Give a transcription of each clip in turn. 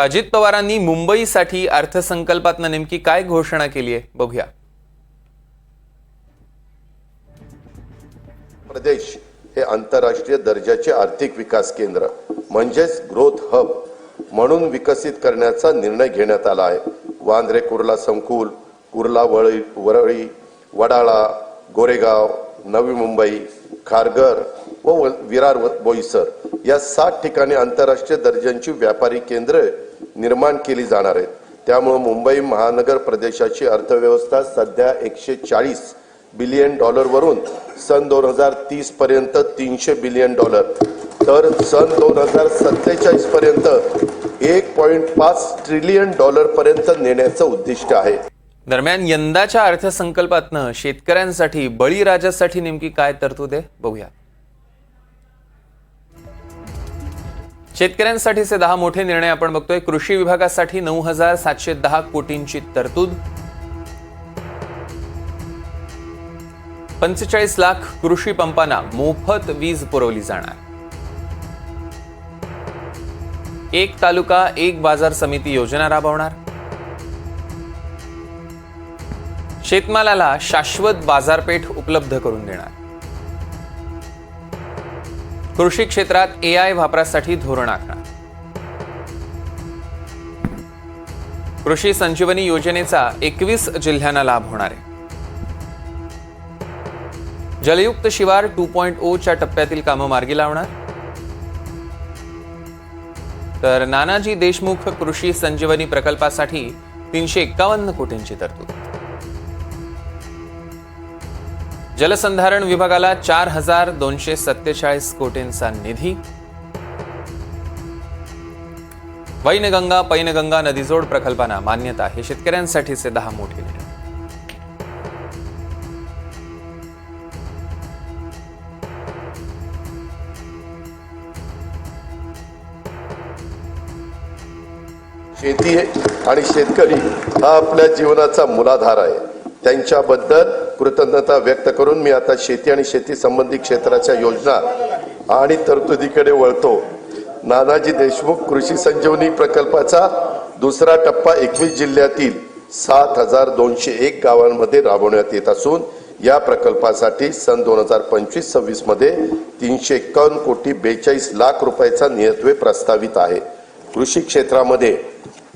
अजित पवारांनी मुंबईसाठी अर्थसंकल्पातनं नेमकी काय घोषणा केली आहे बघूया। प्रदेश हे आंतरराष्ट्रीय दर्जाचे आर्थिक विकास केंद्र म्हणजेच ग्रोथ हब म्हणून विकसित करण्याचा निर्णय घेण्यात आला आहे। वांद्रे कुर्ला संकुल, कुर्ला वरळी, वडाळा, गोरेगाव, नवी मुंबई, खारघर व विरार बोईसर या 7 ठिकाणी आंतरराष्ट्रीय दर्जाची व्यापारी केंद्र निर्माण केली जाणार आहेत। त्यामुळे मुंबई महानगर प्रदेशाची अर्थव्यवस्था सध्या $140 बिलियन वरून सन 2030 पर्यंत $300 बिलियन तर सन 2047 पर्यंत $1.5 ट्रिलियन पर्यंत नेण्याचं उद्दिष्ट आहे। दरम्यान यंदाच्या अर्थसंकल्पातनं शेतकऱ्यांसाठी बळीराजासाठी नेमकी काय तरतूद आहे बघूया। शेतकऱ्यांसाठीचे 10 मोठे निर्णय आपण बघतोय। कृषी विभागासाठी 9,710 कोटींची तरतूद, 45 लाख कृषी पंपांना मोफत वीज पुरवली जाणार, 1 तालुका 1 बाजार समिती योजना राबवणार, शेतमालाला शाश्वत बाजारपेठ उपलब्ध करून देणार, कृषी क्षेत्रात AI वापरासाठी धोरण आखणार, कृषी संजीवनी योजनेचा 21 जिल्ह्यांना लाभ होणार आहे, जलयुक्त शिवार 2.0 च्या टप्प्यातील कामं मार्गी लावणार, तर नानाजी देशमुख कृषी संजीवनी प्रकल्पासाठी 351 कोटींची तरतूद, जलसंधारण विभागाला 4,247 कोटींचा निधी, वैनगंगा पैनगंगा नदीजोड प्रकल्पांना मान्यता। हे शेतकऱ्यांसाठीचे 10 मोठे निर्णय। शेती आणि शेतकरी हा आपल्या जीवनाचा मूलाधार आहे। त्यांच्याबद्दल कृतज्ञता व्यक्त करून मी आता शेती आणि शेती संबंधी क्षेत्राच्या योजना आणि तरतुदीकडे वळतो। नानाजी देशमुख कृषी संजीवनी प्रकल्पाचा दुसरा टप्पा 21 जिल्ह्यातील 7,201 गावांमध्ये राबवण्यात येत असून या प्रकल्पासाठी सन 2025-26 मध्ये 351 कोटी 42 लाख रुपयाचा नियतव्यय प्रस्तावित आहे। कृषी क्षेत्रामध्ये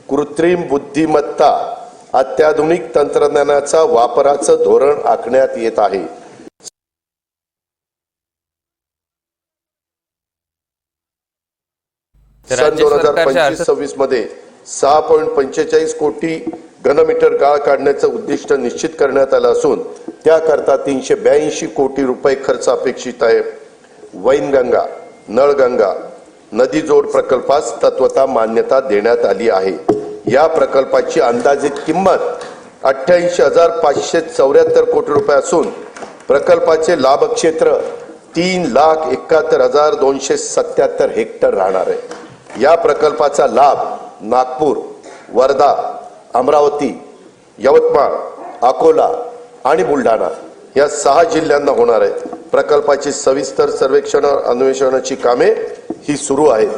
कृत्रिम बुद्धिमत्ता अत्याधुनिक तंत्रज्ञानाचा वापराचं धोरण आखण्यात येत आहे। सन 2025-26 मध्ये 6.45 कोटी घनमीटर गाळ काढण्याचं उद्दिष्ट निश्चित करण्यात आलं असून त्याकरता 382 कोटी रुपये खर्च अपेक्षित आहे। वैनगंगा नळगंगा नदी जोड प्रकल्पास तत्वता मान्यता देण्यात आली आहे। या प्रकल्पाची अंदाजित किंमत 88,574 कोटी रुपये असून प्रकल्पाचे लाभ क्षेत्र 3,71,277 हेक्टर राहणार आहे। या प्रकल्पाचा लाभ नागपूर, वर्धा, अमरावती, यवतमाळ, अकोला आणि बुलढाणा या 6 जिल्ह्यांना होणार आहे। प्रकल्पाची सविस्तर सर्वेक्षण अन्वेषणाची कामे ही सुरू आहेत।